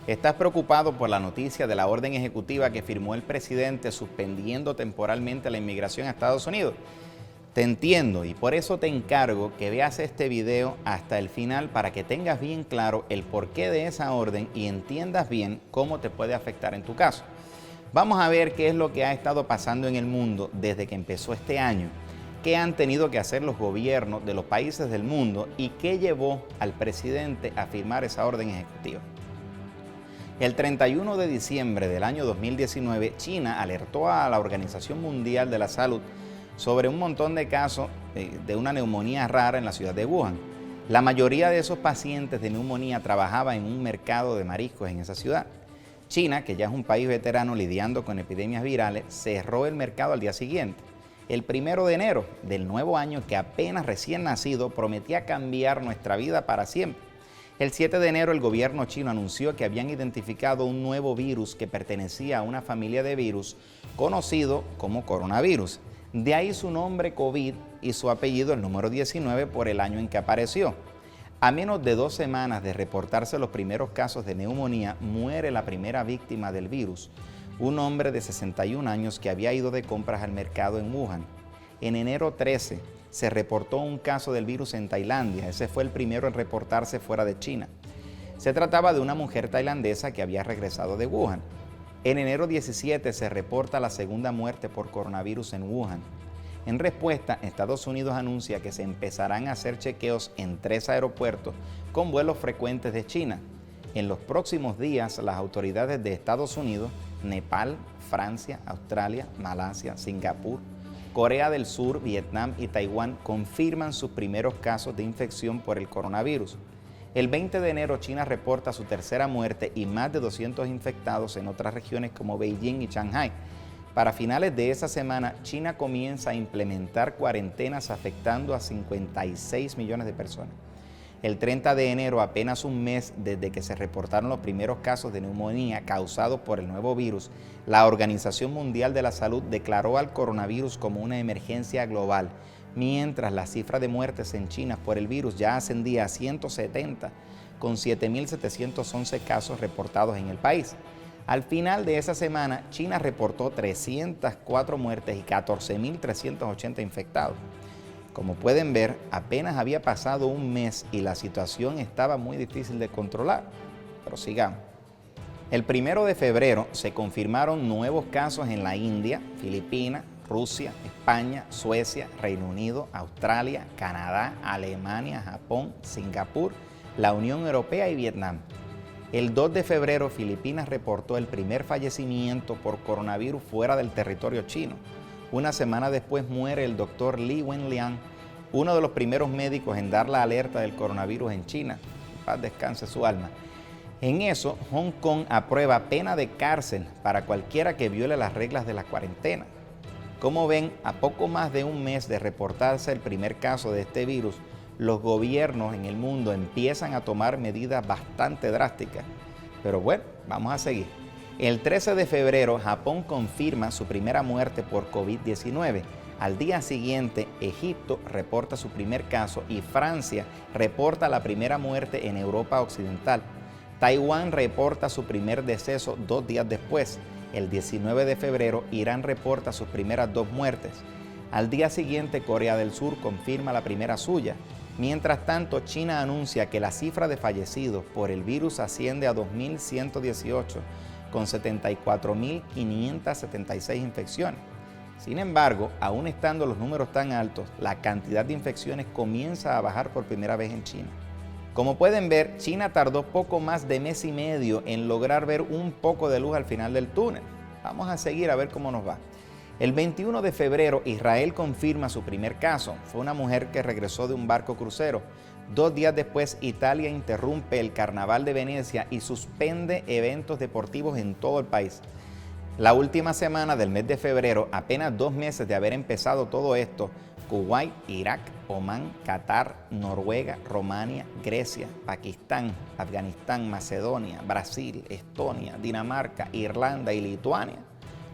¿Estás preocupado por la noticia de la orden ejecutiva que firmó el presidente suspendiendo temporalmente la inmigración a Estados Unidos? Te entiendo y por eso te encargo que veas este video hasta el final para que tengas bien claro el porqué de esa orden y entiendas bien cómo te puede afectar en tu caso. Vamos a ver qué es lo que ha estado pasando en el mundo desde que empezó este año, qué han tenido que hacer los gobiernos de los países del mundo y qué llevó al presidente a firmar esa orden ejecutiva. El 31 de diciembre del año 2019, China alertó a la Organización Mundial de la Salud sobre un montón de casos de una neumonía rara en la ciudad de Wuhan. La mayoría de esos pacientes de neumonía trabajaba en un mercado de mariscos en esa ciudad. China, que ya es un país veterano lidiando con epidemias virales, cerró el mercado al día siguiente. El 1 de enero del nuevo año, que apenas recién nacido, prometía cambiar nuestra vida para siempre. El 7 de enero el gobierno chino anunció que habían identificado un nuevo virus que pertenecía a una familia de virus conocido como coronavirus. De ahí su nombre COVID y su apellido, el número 19, por el año en que apareció. A menos de 2 semanas de reportarse los primeros casos de neumonía, muere la primera víctima del virus, un hombre de 61 años que había ido de compras al mercado en Wuhan. En enero 13 se reportó un caso del virus en Tailandia. Ese fue el primero en reportarse fuera de China. Se trataba de una mujer tailandesa que había regresado de Wuhan. En enero 17 se reporta la segunda muerte por coronavirus en Wuhan. En respuesta, Estados Unidos anuncia que se empezarán a hacer chequeos en 3 aeropuertos con vuelos frecuentes de China. En los próximos días, las autoridades de Estados Unidos, Nepal, Francia, Australia, Malasia, Singapur, Corea del Sur, Vietnam y Taiwán confirman sus primeros casos de infección por el coronavirus. El 20 de enero China reporta su tercera muerte y más de 200 infectados en otras regiones como Beijing y Shanghái. Para finales de esa semana, China comienza a implementar cuarentenas afectando a 56 millones de personas. El 30 de enero, apenas un mes desde que se reportaron los primeros casos de neumonía causados por el nuevo virus, la Organización Mundial de la Salud declaró al coronavirus como una emergencia global, mientras la cifra de muertes en China por el virus ya ascendía a 170, con 7.711 casos reportados en el país. Al final de esa semana, China reportó 304 muertes y 14.380 infectados. Como pueden ver, apenas había pasado un mes y la situación estaba muy difícil de controlar. Pero sigamos. El 1 de febrero se confirmaron nuevos casos en la India, Filipinas, Rusia, España, Suecia, Reino Unido, Australia, Canadá, Alemania, Japón, Singapur, la Unión Europea y Vietnam. El 2 de febrero, Filipinas reportó el primer fallecimiento por coronavirus fuera del territorio chino. Una semana después muere el doctor Li Wenliang, uno de los primeros médicos en dar la alerta del coronavirus en China. Paz descanse su alma. En eso, Hong Kong aprueba pena de cárcel para cualquiera que viole las reglas de la cuarentena. Como ven, a poco más de un mes de reportarse el primer caso de este virus, los gobiernos en el mundo empiezan a tomar medidas bastante drásticas. Pero bueno, vamos a seguir. El 13 de febrero, Japón confirma su primera muerte por COVID-19. Al día siguiente, Egipto reporta su primer caso y Francia reporta la primera muerte en Europa Occidental. Taiwán reporta su primer deceso 2 días después. El 19 de febrero, Irán reporta sus primeras 2 muertes. Al día siguiente, Corea del Sur confirma la primera suya. Mientras tanto, China anuncia que la cifra de fallecidos por el virus asciende a 2.118, con 74.576 infecciones. Sin embargo, aún estando los números tan altos, la cantidad de infecciones comienza a bajar por primera vez en China. Como pueden ver, China tardó poco más de mes y medio en lograr ver un poco de luz al final del túnel. Vamos a seguir a ver cómo nos va. El 21 de febrero, Israel confirma su primer caso. Fue una mujer que regresó de un barco crucero. 2 días después, Italia interrumpe el Carnaval de Venecia y suspende eventos deportivos en todo el país. La última semana del mes de febrero, apenas 2 meses de haber empezado todo esto, Kuwait, Irak, Omán, Qatar, Noruega, Rumania, Grecia, Pakistán, Afganistán, Macedonia, Brasil, Estonia, Dinamarca, Irlanda y Lituania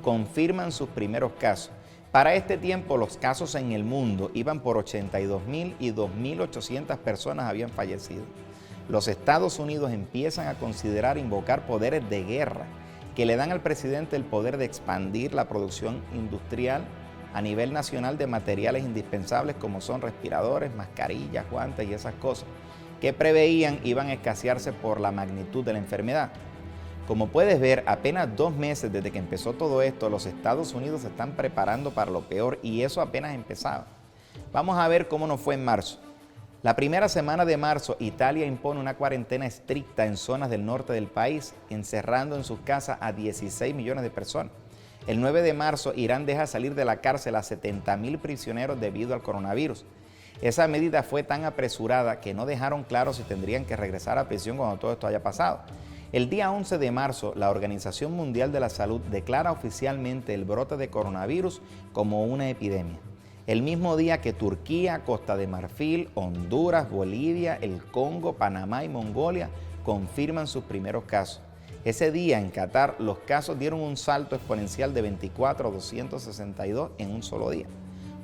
confirman sus primeros casos. Para este tiempo, los casos en el mundo iban por 82.000 y 2.800 personas habían fallecido. los Estados Unidos empiezan a considerar invocar poderes de guerra que le dan al presidente el poder de expandir la producción industrial a nivel nacional de materiales indispensables como son respiradores, mascarillas, guantes y esas cosas, que preveían iban a escasearse por la magnitud de la enfermedad. Como puedes ver, apenas 2 meses desde que empezó todo esto, los Estados Unidos se están preparando para lo peor y eso apenas empezaba. Vamos a ver cómo nos fue en marzo. La primera semana de marzo, Italia impone una cuarentena estricta en zonas del norte del país, encerrando en sus casas a 16 millones de personas. El 9 de marzo, Irán deja salir de la cárcel a 70.000 prisioneros debido al coronavirus. Esa medida fue tan apresurada que no dejaron claro si tendrían que regresar a prisión cuando todo esto haya pasado. El día 11 de marzo, la Organización Mundial de la Salud declara oficialmente el brote de coronavirus como una epidemia. El mismo día que Turquía, Costa de Marfil, Honduras, Bolivia, el Congo, Panamá y Mongolia confirman sus primeros casos. Ese día en Qatar los casos dieron un salto exponencial de 24 a 262 en un solo día.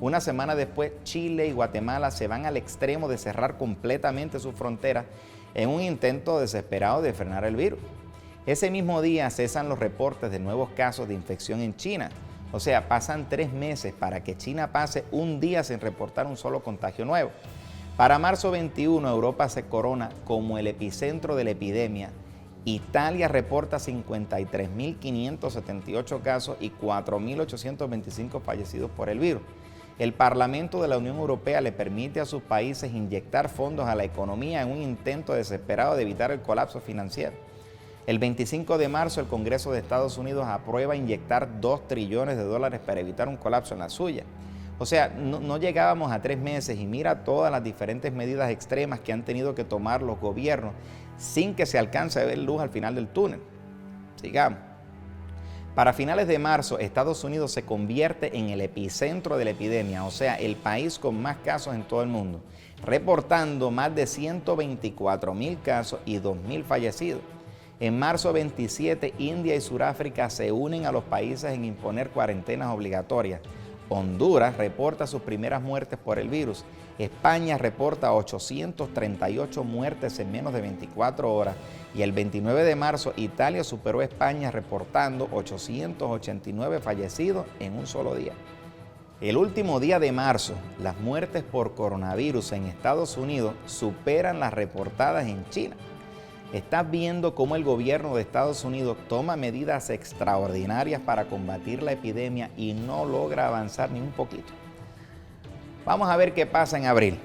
Una semana después, Chile y Guatemala se van al extremo de cerrar completamente sus fronteras en un intento desesperado de frenar el virus. Ese mismo día cesan los reportes de nuevos casos de infección en China. O sea, pasan 3 meses para que China pase un día sin reportar un solo contagio nuevo. Para marzo 21, Europa se corona como el epicentro de la epidemia. Italia reporta 53.578 casos y 4.825 fallecidos por el virus. El Parlamento de la Unión Europea le permite a sus países inyectar fondos a la economía en un intento desesperado de evitar el colapso financiero. El 25 de marzo, el Congreso de Estados Unidos aprueba inyectar $2 trillones para evitar un colapso en la suya. O sea, no llegábamos a 3 meses y mira todas las diferentes medidas extremas que han tenido que tomar los gobiernos sin que se alcance a ver luz al final del túnel. Sigamos. Para finales de marzo, Estados Unidos se convierte en el epicentro de la epidemia, o sea, el país con más casos en todo el mundo, reportando más de 124.000 casos y 2.000 fallecidos. En marzo 27, India y Sudáfrica se unen a los países en imponer cuarentenas obligatorias. Honduras reporta sus primeras muertes por el virus. España reporta 838 muertes en menos de 24 horas. Y el 29 de marzo, Italia superó a España reportando 889 fallecidos en un solo día. El último día de marzo, las muertes por coronavirus en Estados Unidos superan las reportadas en China. Estás viendo cómo el gobierno de Estados Unidos toma medidas extraordinarias para combatir la epidemia y no logra avanzar ni un poquito. Vamos a ver qué pasa en abril.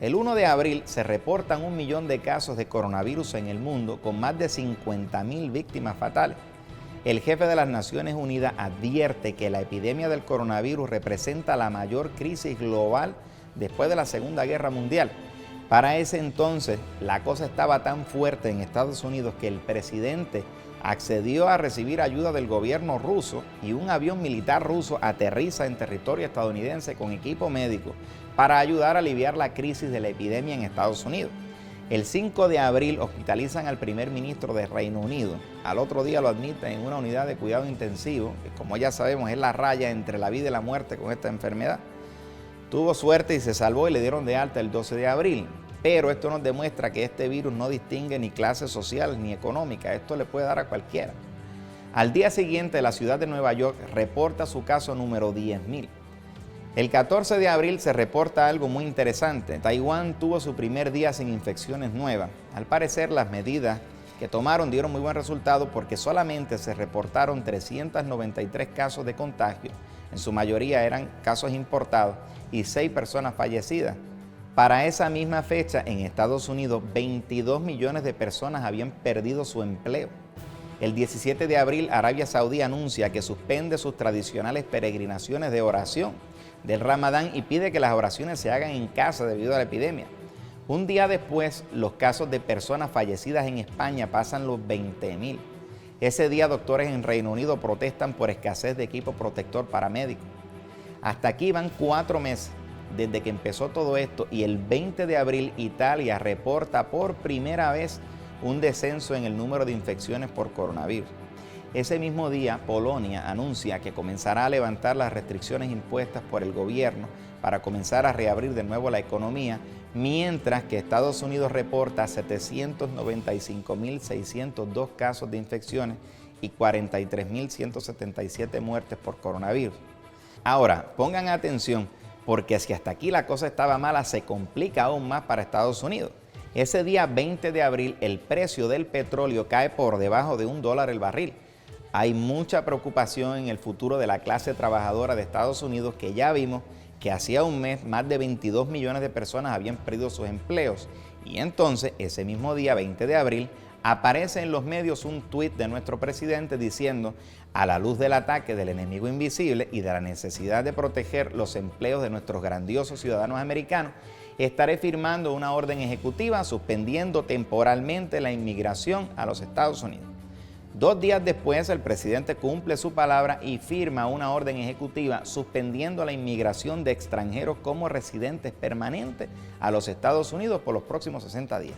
El 1 de abril se reportan 1 millón de casos de coronavirus en el mundo con más de 50.000 víctimas fatales. El jefe de las Naciones Unidas advierte que la epidemia del coronavirus representa la mayor crisis global después de la Segunda Guerra Mundial. Para ese entonces, la cosa estaba tan fuerte en Estados Unidos que el presidente accedió a recibir ayuda del gobierno ruso y un avión militar ruso aterriza en territorio estadounidense con equipo médico para ayudar a aliviar la crisis de la epidemia en Estados Unidos. El 5 de abril hospitalizan al primer ministro de Reino Unido. Al otro día lo admiten en una unidad de cuidado intensivo, que como ya sabemos es la raya entre la vida y la muerte con esta enfermedad. Tuvo suerte y se salvó y le dieron de alta el 12 de abril. Pero esto nos demuestra que este virus no distingue ni clase social ni económica. Esto le puede dar a cualquiera. Al día siguiente, la ciudad de Nueva York reporta su caso número 10.000. El 14 de abril se reporta algo muy interesante. Taiwán tuvo su primer día sin infecciones nuevas. Al parecer, las medidas que tomaron dieron muy buen resultado porque solamente se reportaron 393 casos de contagio. En su mayoría eran casos importados y 6 personas fallecidas. Para esa misma fecha, en Estados Unidos, 22 millones de personas habían perdido su empleo. El 17 de abril, Arabia Saudí anuncia que suspende sus tradicionales peregrinaciones de oración del Ramadán y pide que las oraciones se hagan en casa debido a la epidemia. Un día después, los casos de personas fallecidas en España pasan los 20.000. Ese día, doctores en Reino Unido protestan por escasez de equipo protector para médicos. Hasta aquí van 4 meses desde que empezó todo esto y el 20 de abril Italia reporta por primera vez un descenso en el número de infecciones por coronavirus. Ese mismo día, Polonia anuncia que comenzará a levantar las restricciones impuestas por el gobierno para comenzar a reabrir de nuevo la economía, mientras que Estados Unidos reporta 795.602 casos de infecciones y 43.177 muertes por coronavirus. Ahora, pongan atención, porque si hasta aquí la cosa estaba mala, se complica aún más para Estados Unidos. Ese día 20 de abril, el precio del petróleo cae por debajo de $1 el barril. Hay mucha preocupación en el futuro de la clase trabajadora de Estados Unidos, que ya vimos que hacía un mes más de 22 millones de personas habían perdido sus empleos. Y entonces, ese mismo día, 20 de abril, aparece en los medios un tuit de nuestro presidente diciendo: a la luz del ataque del enemigo invisible y de la necesidad de proteger los empleos de nuestros grandiosos ciudadanos americanos, estaré firmando una orden ejecutiva suspendiendo temporalmente la inmigración a los Estados Unidos. 2 días después, el presidente cumple su palabra y firma una orden ejecutiva suspendiendo la inmigración de extranjeros como residentes permanentes a los Estados Unidos por los próximos 60 días.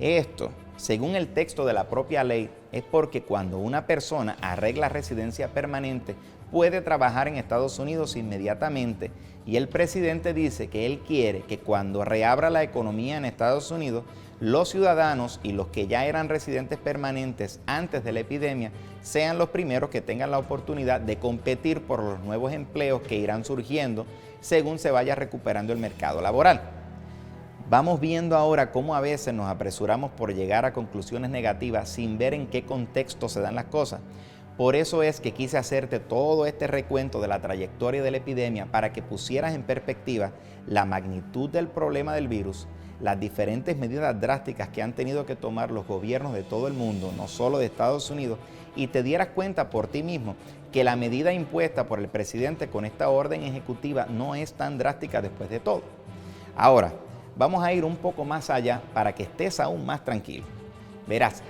Esto, según el texto de la propia ley, es porque cuando una persona arregla residencia permanente puede trabajar en Estados Unidos inmediatamente, y el presidente dice que él quiere que cuando reabra la economía en Estados Unidos, los ciudadanos y los que ya eran residentes permanentes antes de la epidemia sean los primeros que tengan la oportunidad de competir por los nuevos empleos que irán surgiendo según se vaya recuperando el mercado laboral. Vamos viendo ahora cómo a veces nos apresuramos por llegar a conclusiones negativas sin ver en qué contexto se dan las cosas. Por eso es que quise hacerte todo este recuento de la trayectoria de la epidemia para que pusieras en perspectiva la magnitud del problema del virus, las diferentes medidas drásticas que han tenido que tomar los gobiernos de todo el mundo, no solo de Estados Unidos, y te dieras cuenta por ti mismo que la medida impuesta por el presidente con esta orden ejecutiva no es tan drástica después de todo. Ahora, vamos a ir un poco más allá para que estés aún más tranquilo. Verás,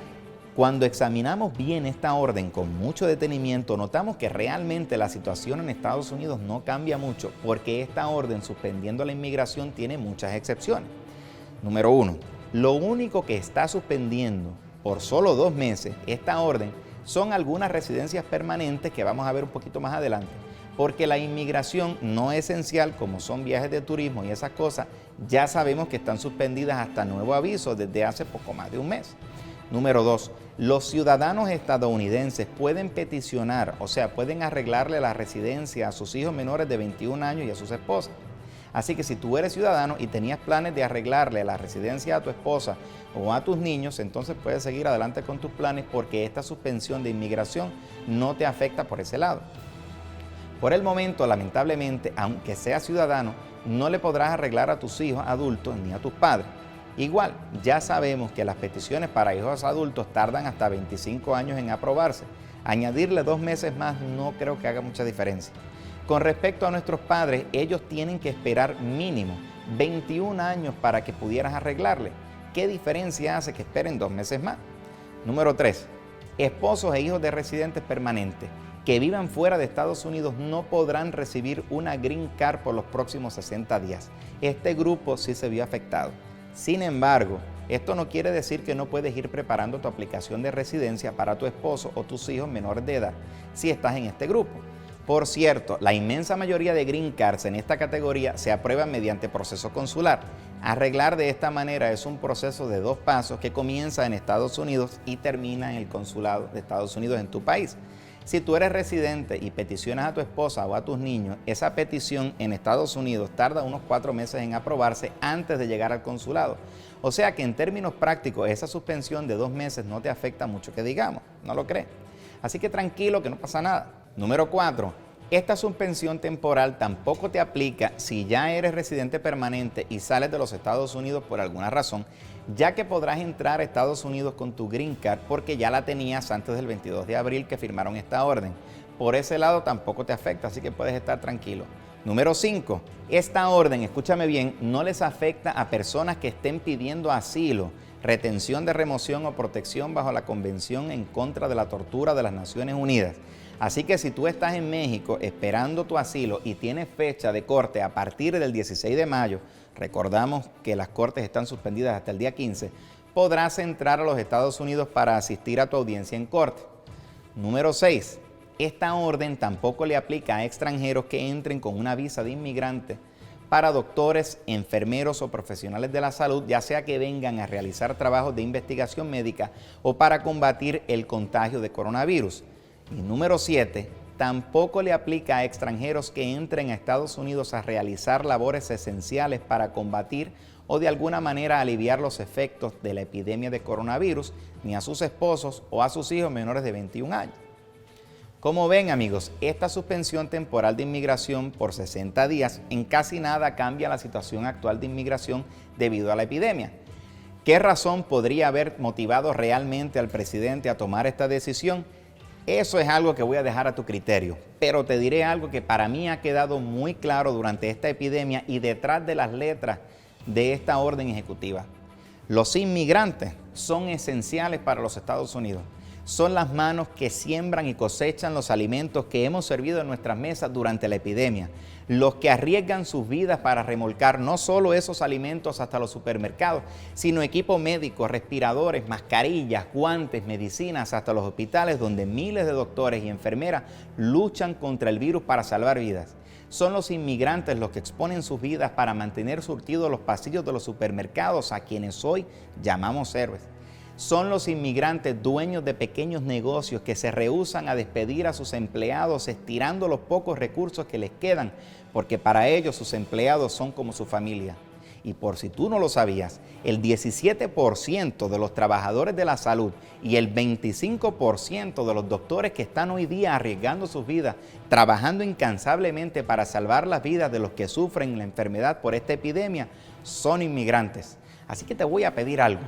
cuando examinamos bien esta orden con mucho detenimiento, notamos que realmente la situación en Estados Unidos no cambia mucho, porque esta orden suspendiendo la inmigración tiene muchas excepciones. Número 1, lo único que está suspendiendo por solo 2 meses esta orden son algunas residencias permanentes que vamos a ver un poquito más adelante, porque la inmigración no esencial, como son viajes de turismo y esas cosas, ya sabemos que están suspendidas hasta nuevo aviso desde hace poco más de un mes. Número 2, los ciudadanos estadounidenses pueden peticionar, o sea, pueden arreglarle la residencia a sus hijos menores de 21 años y a sus esposas. Así que si tú eres ciudadano y tenías planes de arreglarle la residencia a tu esposa o a tus niños, entonces puedes seguir adelante con tus planes, porque esta suspensión de inmigración no te afecta por ese lado. Por el momento, lamentablemente, aunque seas ciudadano, no le podrás arreglar a tus hijos adultos ni a tus padres. Igual, ya sabemos que las peticiones para hijos adultos tardan hasta 25 años en aprobarse. Añadirle 2 meses más no creo que haga mucha diferencia. Con respecto a nuestros padres, ellos tienen que esperar mínimo 21 años para que pudieras arreglarle. ¿Qué diferencia hace que esperen 2 meses más? Número 3. Esposos e hijos de residentes permanentes que vivan fuera de Estados Unidos no podrán recibir una Green Card por los próximos 60 días. Este grupo sí se vio afectado. Sin embargo, esto no quiere decir que no puedes ir preparando tu aplicación de residencia para tu esposo o tus hijos menores de edad si estás en este grupo. Por cierto, la inmensa mayoría de Green Cards en esta categoría se aprueban mediante proceso consular. Arreglar de esta manera es un proceso de 2 pasos que comienza en Estados Unidos y termina en el consulado de Estados Unidos en tu país. Si tú eres residente y peticionas a tu esposa o a tus niños, esa petición en Estados Unidos tarda unos 4 meses en aprobarse antes de llegar al consulado. O sea que en términos prácticos, esa suspensión de 2 meses no te afecta mucho que digamos, ¿no lo crees? Así que tranquilo, que no pasa nada. Número 4. Esta suspensión temporal tampoco te aplica si ya eres residente permanente y sales de los Estados Unidos por alguna razón, ya que podrás entrar a Estados Unidos con tu Green Card porque ya la tenías antes del 22 de abril que firmaron esta orden. Por ese lado tampoco te afecta, así que puedes estar tranquilo. Número 5. Esta orden, escúchame bien, no les afecta a personas que estén pidiendo asilo, retención de remoción o protección bajo la Convención en contra de la Tortura de las Naciones Unidas. Así que si tú estás en México esperando tu asilo y tienes fecha de corte a partir del 16 de mayo, recordamos que las cortes están suspendidas hasta el día 15, podrás entrar a los Estados Unidos para asistir a tu audiencia en corte. Número 6. Esta orden tampoco le aplica a extranjeros que entren con una visa de inmigrante para doctores, enfermeros o profesionales de la salud, ya sea que vengan a realizar trabajos de investigación médica o para combatir el contagio de coronavirus. Y número 7, tampoco le aplica a extranjeros que entren a Estados Unidos a realizar labores esenciales para combatir o de alguna manera aliviar los efectos de la epidemia de coronavirus, ni a sus esposos o a sus hijos menores de 21 años. Como ven, amigos, esta suspensión temporal de inmigración por 60 días en casi nada cambia la situación actual de inmigración debido a la epidemia. ¿Qué razón podría haber motivado realmente al presidente a tomar esta decisión? Eso es algo que voy a dejar a tu criterio, pero te diré algo que para mí ha quedado muy claro durante esta epidemia y detrás de las letras de esta orden ejecutiva. Los inmigrantes son esenciales para los Estados Unidos. Son las manos que siembran y cosechan los alimentos que hemos servido en nuestras mesas durante la epidemia, los que arriesgan sus vidas para remolcar no solo esos alimentos hasta los supermercados, sino equipo médico, respiradores, mascarillas, guantes, medicinas, hasta los hospitales donde miles de doctores y enfermeras luchan contra el virus para salvar vidas. Son los inmigrantes los que exponen sus vidas para mantener surtidos los pasillos de los supermercados a quienes hoy llamamos héroes. Son los inmigrantes dueños de pequeños negocios que se rehúsan a despedir a sus empleados estirando los pocos recursos que les quedan, porque para ellos sus empleados son como su familia. Y por si tú no lo sabías, el 17% de los trabajadores de la salud y el 25% de los doctores que están hoy día arriesgando sus vidas, trabajando incansablemente para salvar las vidas de los que sufren la enfermedad por esta epidemia, son inmigrantes. Así que te voy a pedir algo.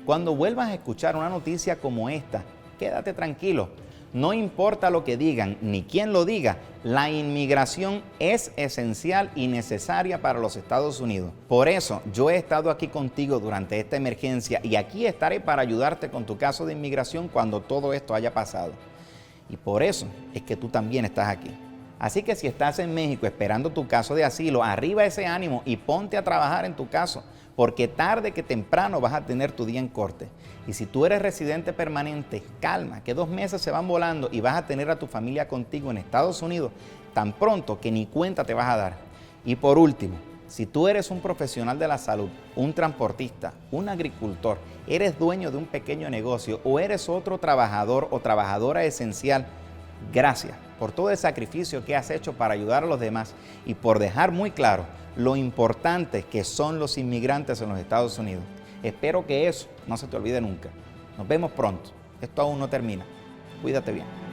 Cuando vuelvas a escuchar una noticia como esta, quédate tranquilo. No importa lo que digan ni quién lo diga, la inmigración es esencial y necesaria para los Estados Unidos. Por eso yo he estado aquí contigo durante esta emergencia y aquí estaré para ayudarte con tu caso de inmigración cuando todo esto haya pasado. Y por eso es que tú también estás aquí. Así que si estás en México esperando tu caso de asilo, arriba ese ánimo y ponte a trabajar en tu caso, porque tarde que temprano vas a tener tu día en corte. Y si tú eres residente permanente, calma, que 2 meses se van volando y vas a tener a tu familia contigo en Estados Unidos tan pronto que ni cuenta te vas a dar. Y por último, si tú eres un profesional de la salud, un transportista, un agricultor, eres dueño de un pequeño negocio o eres otro trabajador o trabajadora esencial, gracias por todo el sacrificio que has hecho para ayudar a los demás y por dejar muy claro lo importante que son los inmigrantes en los Estados Unidos. Espero que eso no se te olvide nunca. Nos vemos pronto. Esto aún no termina. Cuídate bien.